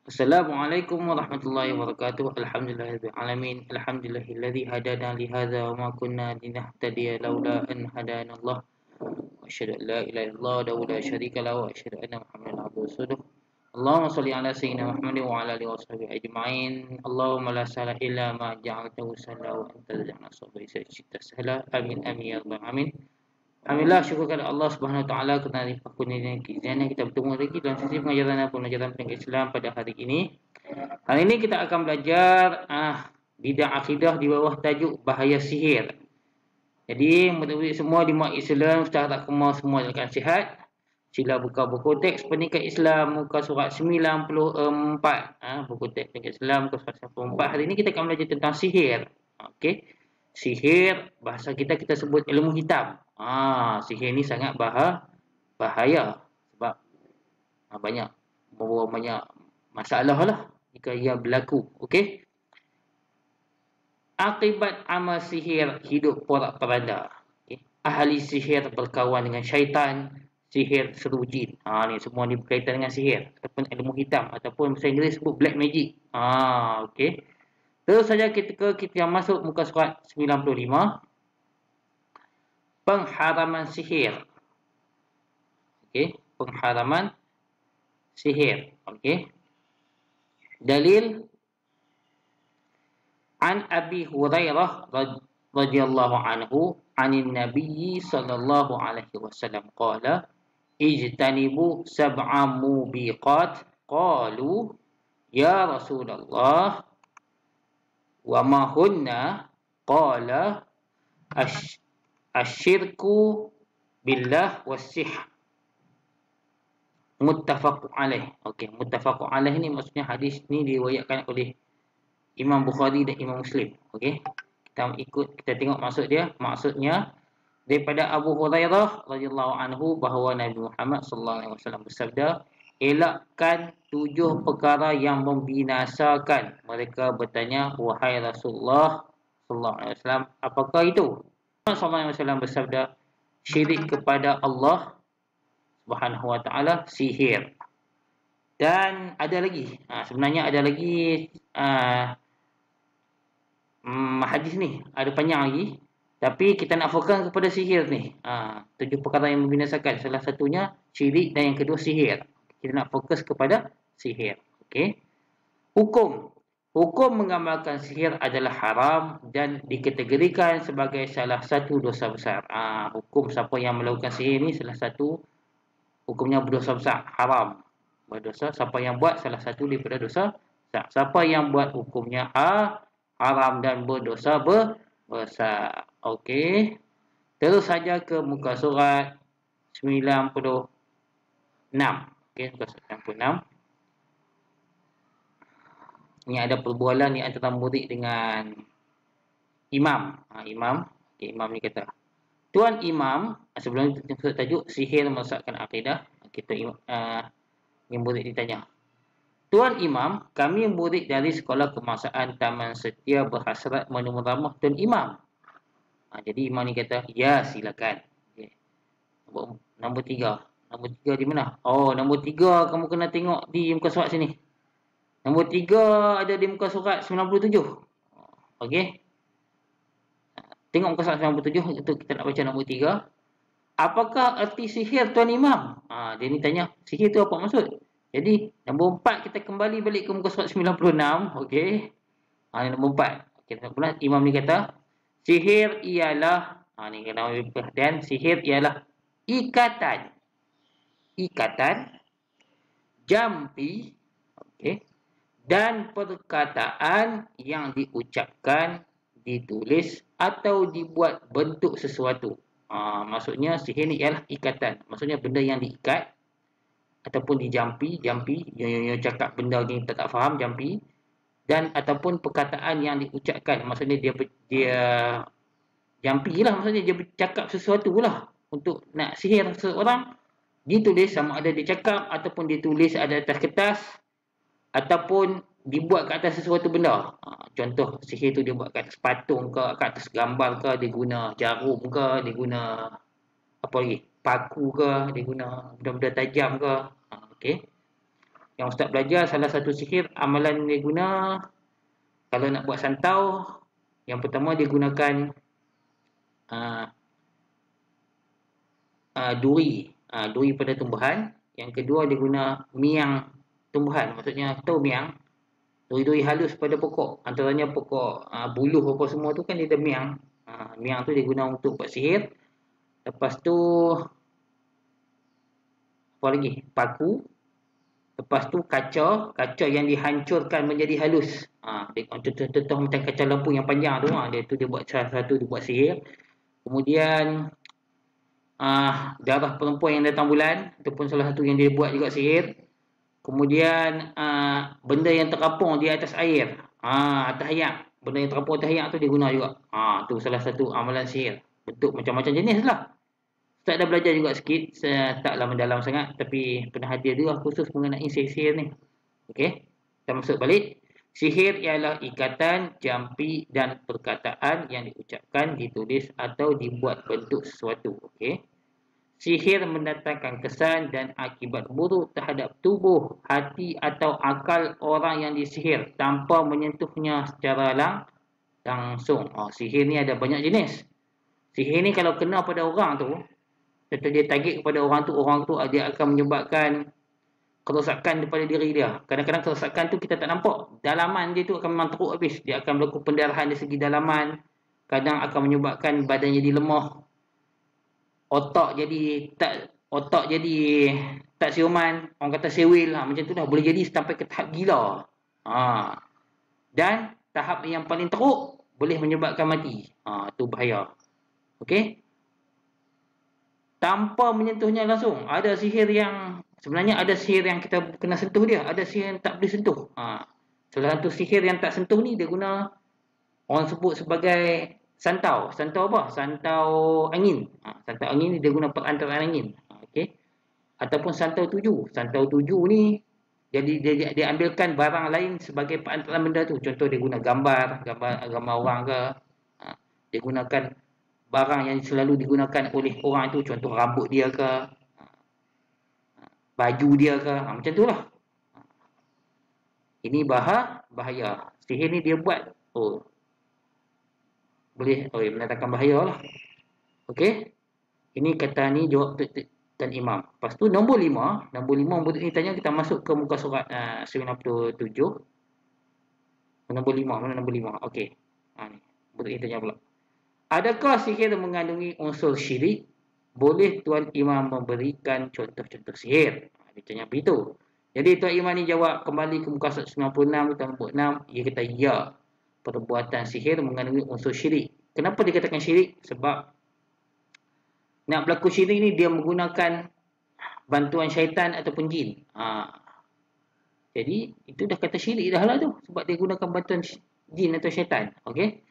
Assalamualaikum warahmatullahi wabarakatuh. Alhamdulillahirabbil alamin. Alhamdulillahilladzi hadana li hadza wa ma kunna linahtadiya laula an hadanallah. Wa asyhadu an la ilaha illallah wa la syarika lahu wa asyhadu anna Muhammadan abduhu wa rasuluh. Allahumma shalli ala sayyidina Muhammadin wa ala alihi washabihi ajma'in. Allahumma la sahla illa ma ja'altahu sahla wa anta taj'alus sabra idza syi'ta sahla. Amin amin ya rabbal alamin. Alhamdulillah, syukur kepada Allah Subhanahu Wa Taala kerana limpah kurnianya keizannya kita bertemu lagi dalam sesi pengajaran dan pembelajaran pendidikan Islam pada hari ini. Hari ini kita akan belajar bidang akidah di bawah tajuk bahaya sihir. Jadi murid-murid semua di Mak Islam Ustaz tak kemal semua akan sihat. Sila buka buku teks pendidikan Islam muka surat 94. Buku teks pendidikan Islam muka surat 94. Hari ini kita akan belajar tentang sihir. Okey. Sihir, bahasa kita sebut ilmu hitam. Sihir ni sangat bahaya sebab banyak masalah lah jika ia berlaku. Okey. Akibat amal sihir hidup porak-poranda. Okay. Ahli sihir berkawan dengan syaitan, sihir seru jin. Ni semua ni berkaitan dengan sihir ataupun ilmu hitam ataupun bahasa Inggeris sebut black magic. Okey. Terus saja kita masuk muka surat 95. Pengharaman sihir. Okey, pengharaman sihir. Okey. Dalil an Abi Hurairah radhiyallahu anhu anin Nabi sallallahu alaihi wasallam qala ijtanibu sab'a mubiqat qalu ya Rasulullah wa ma hunna qala asyirku billah was-sihr. Muttafaq alaih. Okey, muttafaq alaih ni maksudnya hadis ni diriwayatkan oleh Imam Bukhari dan Imam Muslim. Okey. Kita tengok maksud dia. Maksudnya daripada Abu Hurairah radhiyallahu anhu bahawa Nabi Muhammad sallallahu alaihi wasallam bersabda, elakkan 7 perkara yang membinasakan. Mereka bertanya, wahai Rasulullah sallallahu alaihi wasallam, apakah itu? Sallallahu alaihi wasallam bersabda, syirik kepada Allah Subhanahu wa taala, sihir. Dan ada lagi. Sebenarnya ada lagi hadis ni, ada panjang lagi. Tapi kita nak fokus kepada sihir ni. 7 perkara yang membinasakan. Salah satunya syirik dan yang kedua sihir. Kita nak fokus kepada sihir. Okey. Hukum mengamalkan sihir adalah haram dan dikategorikan sebagai salah satu dosa besar. Hukum siapa yang melakukan sihir ni salah satu hukumnya berdosa besar, haram. Berdosa, siapa yang buat salah satu daripada dosa besar. Siapa yang buat hukumnya haram dan berdosa besar. Okey. Terus saja ke muka surat 96. Okey, muka surat 96. Ini ada perbualan ni antara murid dengan imam. Imam. Okey, imam ni kata, Tuan Imam, sebelum kita tajuk sihir merosakkan akidah, kita yang murid ditanya, Tuan Imam, kami murid dari sekolah kemaksaan Taman Setia berhasrat menemui ramah Tuan Imam. Jadi imam ni kata, ya silakan. Okay. Nombor 3. Nombor 3 di mana? Nombor 3 kamu kena tengok di muka surat sini. Nombor 3 ada di muka surat 97. Okey. Tengok muka surat 97, itu kita nak baca nombor 3. Apakah erti sihir Tuan Imam? Dia ni tanya, sihir tu apa maksud? Jadi, nombor 4 kita kembali balik ke muka surat 96. Okey. Nombor 4. Kita pula Imam ni kata, sihir ialah, ni kena ambil perhatian, sihir ialah ikatan, jampi, okey, dan perkataan yang diucapkan, ditulis atau dibuat bentuk sesuatu. Maksudnya sihir ni ialah ikatan. Maksudnya benda yang diikat ataupun dijampi, yang cakap benda yang kita tak faham, jampi, dan ataupun perkataan yang diucapkan. Maksudnya dia jampi lah, maksudnya dia bercakap sesuatu lah untuk nak sihir seseorang. Ditulis sama ada dia cakap ataupun ditulis ada atas kertas ataupun dibuat ke atas sesuatu benda. Contoh sihir tu dia buat kat atas patung ke, kat atas gambar ke, dia guna jarum ke, dia guna apa lagi, paku ke, dia guna benda-benda tajam ke. Okey. Yang ustaz belajar salah satu sihir amalan dia guna kalau nak buat santau, yang pertama dia gunakan uh, duri pada tumbuhan. Yang kedua dia guna miang tumbuhan, maksudnya tahu miang, duri-duri halus pada pokok, antaranya pokok buluh apa semua tu kan dia ada miang. Miang tu dia guna untuk buat sihir. Lepas tu apa lagi? Paku. Lepas tu kaca yang dihancurkan menjadi halus. Contoh macam kaca lampu yang panjang tu, dia buat salah satu, dia buat sihir. Kemudian darah perempuan yang datang bulan, ataupun salah satu yang dia buat juga sihir. Kemudian benda yang terapung di atas air, atas ayak, benda yang terapung atas ayak tu dia guna juga. Tu salah satu amalan sihir. Bentuk macam-macam jenis lah. Ustaz dah belajar juga sikit, saya taklah mendalam sangat, tapi pernah hadir juga khusus mengenai sihir ni. Okey, kita masuk balik. Sihir ialah ikatan, jampi dan perkataan yang diucapkan, ditulis atau dibuat bentuk sesuatu. Okey. Sihir mendatangkan kesan dan akibat buruk terhadap tubuh, hati atau akal orang yang disihir tanpa menyentuhnya secara langsung. Sihir ni ada banyak jenis. Sihir ni kalau kena pada orang tu, contoh dia target kepada orang tu dia akan menyebabkan kerosakan daripada diri dia. Kadang-kadang kerosakan tu kita tak nampak. Dalaman dia tu akan memang teruk habis. Dia akan berlaku pendarahan dari segi dalaman. Kadang akan menyebabkan badan jadi lemah. Otak jadi tak siuman. Orang kata sewil lah. Macam tu dah boleh jadi sampai ke tahap gila. Dan tahap yang paling teruk boleh menyebabkan mati. Tu bahaya. Okey. Tanpa menyentuhnya langsung. Ada sihir yang sebenarnya ada sihir yang kita kena sentuh dia, ada sihir yang tak boleh sentuh. Salah satu sihir yang tak sentuh ni dia guna, orang sebut sebagai santau. Santau apa? Santau angin. Santau angin ni dia guna perantaraan angin. Okey. Ataupun santau tuju. Santau tuju ni jadi dia ambilkan barang lain sebagai perantaraan benda tu. Contoh dia guna gambar orang ke. Dia gunakan barang yang selalu digunakan oleh orang itu, contoh rambut dia ke, baju dia ke, macam tu lah. Ini bahaya. Sihir ni dia buat boleh mendatangkan bahaya lah. Okey. Ini kata ni jawab Tuan Imam. Lepas tu nombor 5 murid ni tanya, kita masuk ke muka surat 97. Nombor 5, mana nombor 5? Okey. Ni murid ni tanya pula. Adakah sihir mengandungi unsur syirik? Boleh Tuan Imam memberikan contoh-contoh sihir? Dia tanya begitu. Jadi Tuan Imam ni jawab kembali ke muka 96, nombor 6. Dia kata ya, perbuatan sihir mengandungi unsur syirik. Kenapa dikatakan syirik? Sebab nak berlaku syirik ni dia menggunakan bantuan syaitan ataupun jin. Jadi itu dah kata syirik dah lah tu, sebab dia gunakan bantuan jin atau syaitan. Okey.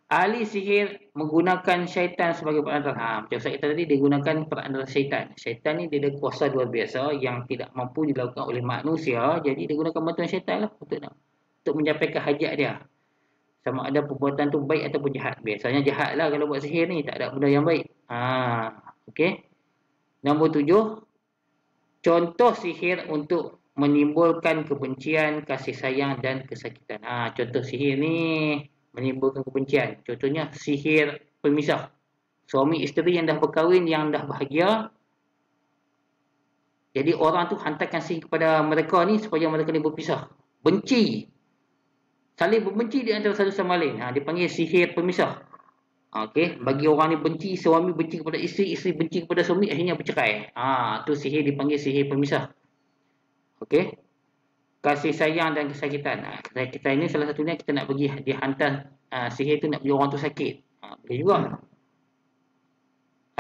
Ahli sihir menggunakan syaitan sebagai perantara. Macam saya kata tadi, dia gunakan perantara syaitan. Syaitan ni dia ada kuasa luar biasa yang tidak mampu dilakukan oleh manusia. Jadi dia gunakan bantuan syaitan lah untuk mencapai hajat dia. Sama ada perbuatan tu baik ataupun jahat. Biasanya jahat lah kalau buat sihir ni. Tak ada benda yang baik. Okey. Nombor 7. Contoh sihir untuk menimbulkan kebencian, kasih sayang dan kesakitan. Contoh sihir ni menimbulkan kebencian. Contohnya sihir pemisah. Suami isteri yang dah berkahwin, yang dah bahagia. Jadi orang tu hantarkan sihir kepada mereka ni supaya mereka ni berpisah. Benci. Saling membenci di antara satu sama lain. Dipanggil sihir pemisah. Okey, bagi orang ni benci, suami benci kepada isteri, isteri benci kepada suami, akhirnya bercerai. Tu sihir dipanggil sihir pemisah. Okey. Kasih sayang dan kesakitan. Kesakitan ini salah satunya kita nak bagi dia hantar sihir tu nak bagi orang tu sakit. Boleh juga.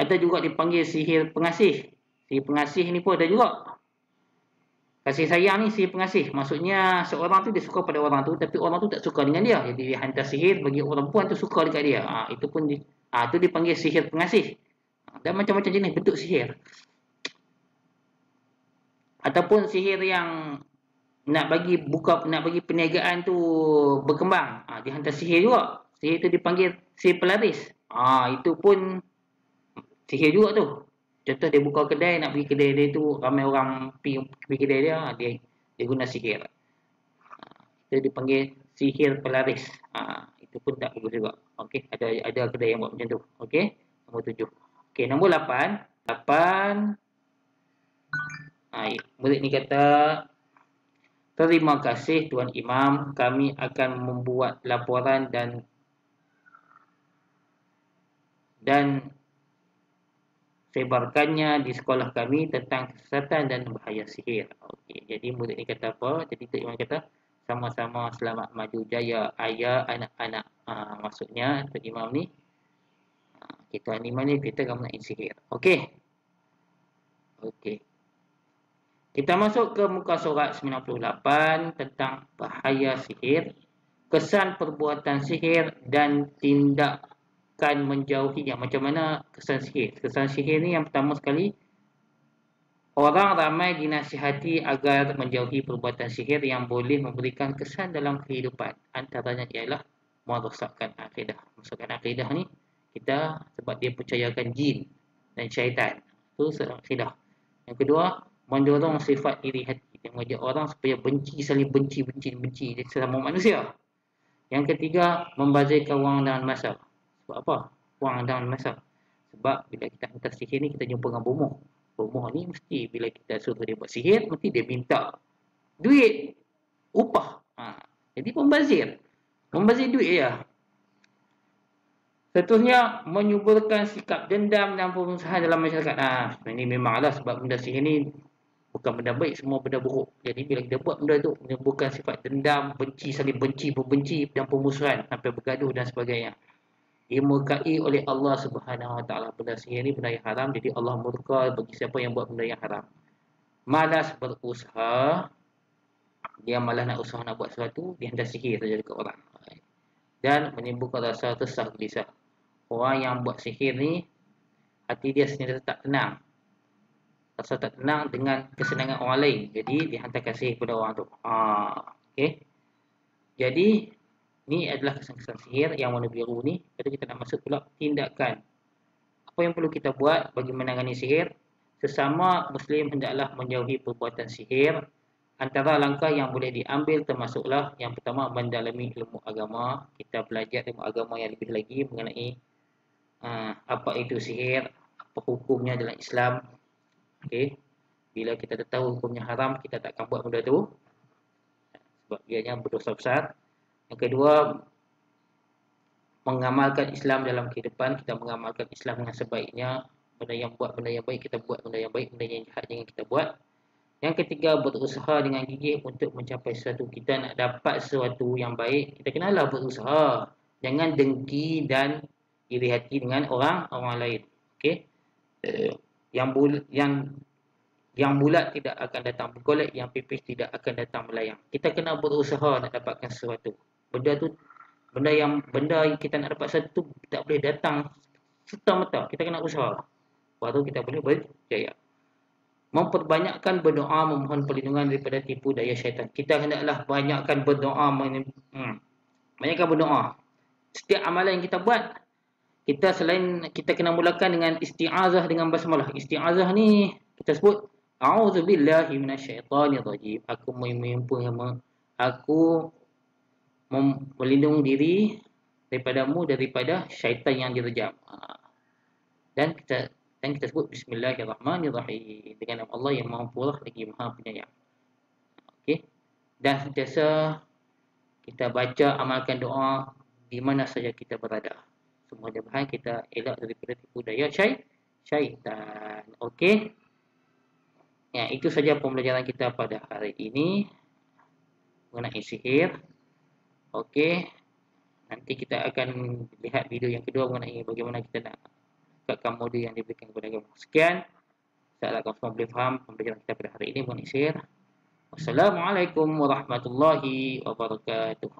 Ada juga dipanggil sihir pengasih. Sihir pengasih ni pun ada juga. Kasih sayang ni sihir pengasih. Maksudnya seorang tu dia suka pada orang tu, tapi orang tu tak suka dengan dia. Jadi dia hantar sihir bagi orang perempuan tu suka dekat dia. Itu pun itu dipanggil sihir pengasih. Dan macam-macam jenis bentuk sihir. Ataupun sihir yang nak bagi perniagaan tu berkembang, dia hantar sihir juga. Sihir tu dipanggil sihir pelaris. Itu pun sihir juga tu. Contoh dia buka kedai, nak pergi kedai dia tu ramai orang pergi kedai dia dia guna sihir. Itu dipanggil sihir pelaris. Itu pun tak bagus juga. Okey, ada kedai yang buat macam tu. Okey, nombor 7. Okey, nombor 8. 8. Murid ni kata, terima kasih Tuan Imam, kami akan membuat laporan dan sebarkannya di sekolah kami tentang kesesatan dan bahaya sihir. Okey, jadi murid ni kata apa? Jadi Tuan Imam kata, sama-sama selamat maju jaya ayah anak-anak. Maksudnya Tuan Imam ni, Tuan Imam ni kita akan mengenai sihir. Okey. Okey. Kita masuk ke muka surat 98 tentang bahaya sihir, kesan perbuatan sihir dan tindakan menjauhinya. Macam mana kesan sihir? Kesan sihir ni yang pertama sekali, orang ramai dinasihati agar menjauhi perbuatan sihir yang boleh memberikan kesan dalam kehidupan. Antaranya ialah merosakkan akidah. Merosakkan akidah ni kita sebab dia percayakan jin dan syaitan. Itu akidah. Yang kedua, mendorong sifat iri hati, yang mengajak orang supaya saling benci di sesama manusia. Yang ketiga, membazirkan wang dan masa. Sebab apa? Wang dan masa. Sebab bila kita hantar sihir ni, kita jumpa dengan bomoh. Bomoh ni mesti bila kita suruh dia buat sihir, mesti dia minta duit, upah. Jadi membazir duit ya. Seterusnya, menyuburkan sikap dendam dan perusahaan dalam masyarakat. Ini memanglah sebab benda sihir ni bukan benda baik, semua benda buruk. Jadi bila kita buat benda tu, menyuburkan sifat dendam, saling benci, membenci dan pemusuhan sampai bergaduh dan sebagainya. Dimurkai oleh Allah Subhanahu Wa Taala. Benda sihir ni benda yang haram, jadi Allah murka bagi siapa yang buat benda yang haram. Malas berusaha, dia malas nak usaha nak buat sesuatu, dia hendak sihir saja dekat orang. Dan menimbulkan rasa resah gelisah. Orang yang buat sihir ni, hati dia sendiri tak tenang. Rasa tak tenang dengan kesenangan orang lain. Jadi dia hantarkan sihir kepada orang tu. Okay. Jadi ni adalah kesan-kesan sihir yang warna biru ni. Jadi kita nak masuk pula tindakan. Apa yang perlu kita buat bagi menangani sihir? Sesama Muslim hendaklah menjauhi perbuatan sihir. Antara langkah yang boleh diambil termasuklah yang pertama, mendalami ilmu agama. Kita belajar ilmu agama yang lebih lagi mengenai apa itu sihir, apa hukumnya dalam Islam. Okay. Bila kita tahu hukumnya haram, kita takkan buat benda tu sebab ianya berdosa besar. Yang kedua, mengamalkan Islam dalam kehidupan. Kita mengamalkan Islam dengan sebaiknya. Benda yang baik kita buat, benda yang baik, benda yang jahat jangan kita buat. Yang ketiga, berusaha dengan gigih untuk mencapai sesuatu. Kita nak dapat sesuatu yang baik, kita kenalah berusaha. Jangan dengki dan iri hati dengan orang lain. Okey. Yang bulat tidak akan datang bergolek, yang pipis tidak akan datang melayang. Kita kena berusaha nak dapatkan sesuatu. Benda yang kita nak dapat sesuatu tak boleh datang serta-merta. Kita kena usaha, baru kita boleh berjaya. Memperbanyakkan berdoa, memohon perlindungan daripada tipu daya syaitan. Kita hendaklah banyakkan berdoa, banyakkan berdoa. Setiap amalan yang kita buat, kita kena mulakan dengan isti'azah dengan basmalah. Isti'azah ni kita sebut a'udzubillahi minasyaitonirrajim. Aku melindungi diri daripada syaitan yang direjam. Dan kita sebut bismillahirrahmanirrahim, dengan nama Allah yang Maha Pemurah lagi Maha Penyayang. Okey. Dan sentiasa kita baca, amalkan doa di mana saja kita berada. Semua jemaah kita elak daripada tipu daya syaitan. Okey. Ya, itu saja pembelajaran kita pada hari ini mengenai sihir. Okey. Nanti kita akan lihat video yang kedua mengenai bagaimana kita nak dekatkan modul yang diberikan kepada kamu. Sekian. Saya harap kamu semua boleh faham pembelajaran kita pada hari ini mengenai sihir. Wassalamualaikum warahmatullahi wabarakatuh.